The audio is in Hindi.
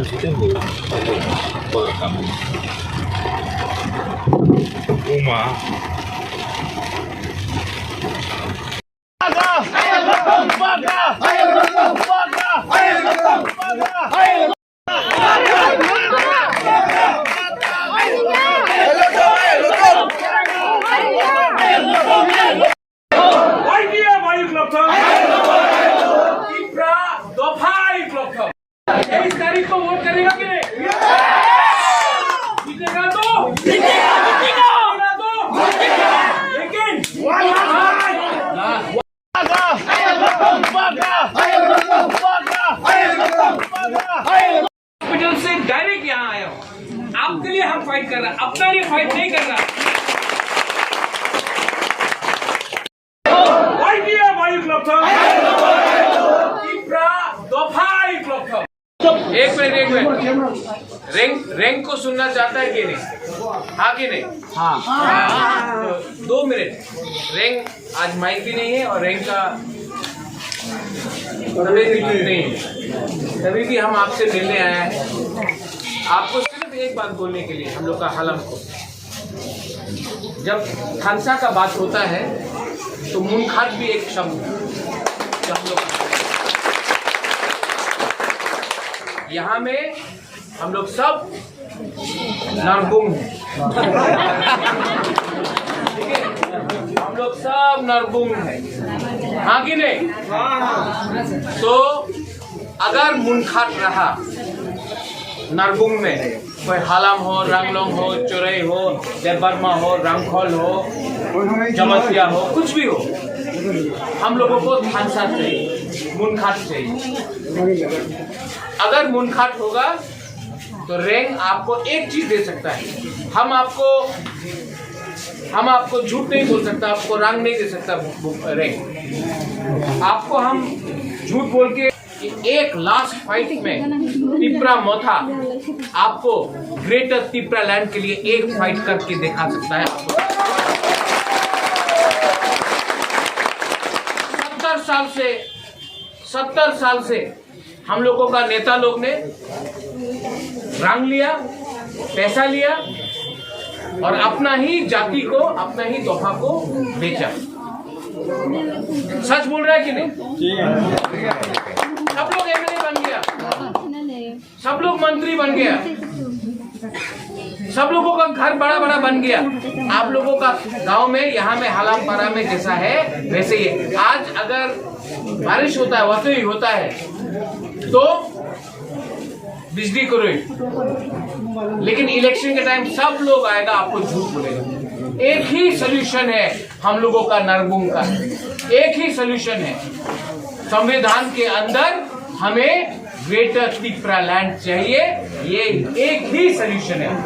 lanjutin dulu perekaman. Uma. तेईस तारीख को वोट करेगा कि नहीं? जीतेगा तो लेकिन हॉस्पिटल से डायरेक्ट यहाँ आया हूँ। आपके लिए हम फाइट कर रहे हैं, अपने लिए फाइट नहीं कर रहा। वायु क्लब था, एक मिनट रैंक को सुनना चाहता है कि नहीं? हाँ कि नहीं? हाँ। 2 मिनट। रैंक आज माइक भी नहीं है और रैंक का तबीयत भी ठीक नहीं है, तभी भी हम आपसे मिलने आए हैं। आपको सिर्फ एक बात बोलने के लिए, हम लोग का हलम को, जब थानसा का बात होता है तो मुनखाट भी एक शब्द है जो हम लोग यहाँ में हम लोग सब नरबुंग हैं, ठीक है? हम लोग सब नरबुंग हैं, हाँ कि नहीं? तो अगर मुनखाट रहा नरबुंग में, कोई हालम हो, रंगलोंग हो, चोरई हो, देवबर्मा हो, रंगखोल हो, जमतिया हो, कुछ भी हो, हम लोगों को थानसा चाहिए, मुनखाट चाहिए। अगर मुनखाट होगा तो रैंक आपको एक चीज दे सकता है। हम आपको झूठ नहीं बोल सकता, आपको रंग नहीं दे सकता रैंक। आपको हम झूठ बोल के एक लास्ट फाइट में तिप्रा मोथा आपको ग्रेटर तिप्रा लैंड के लिए एक फाइट करके दिखा सकता है। 70 साल से हम लोगों का नेता लोग ने रंग लिया, पैसा लिया और अपना ही जाति को, अपना ही तोहफा को बेचा। सच बोल रहा है कि नहीं? सब लोग एमएलए बन गया, सब लोग मंत्री बन गया, सब लोगों का घर बड़ा बड़ा बन गया। आप लोगों का गांव में, यहाँ में हालामपारा में जैसा है वैसे ही है। आज अगर बारिश होता है, वैसे ही होता है, तो बिजली करो, लेकिन इलेक्शन के टाइम सब लोग आएगा, आपको झूठ बोलेगा। एक ही सोल्यूशन है हम लोगों का, नरबुंग का एक ही सोल्यूशन है। संविधान के अंदर हमें ग्रेटर तिप्रा लैंड चाहिए, ये एक ही सोल्यूशन है।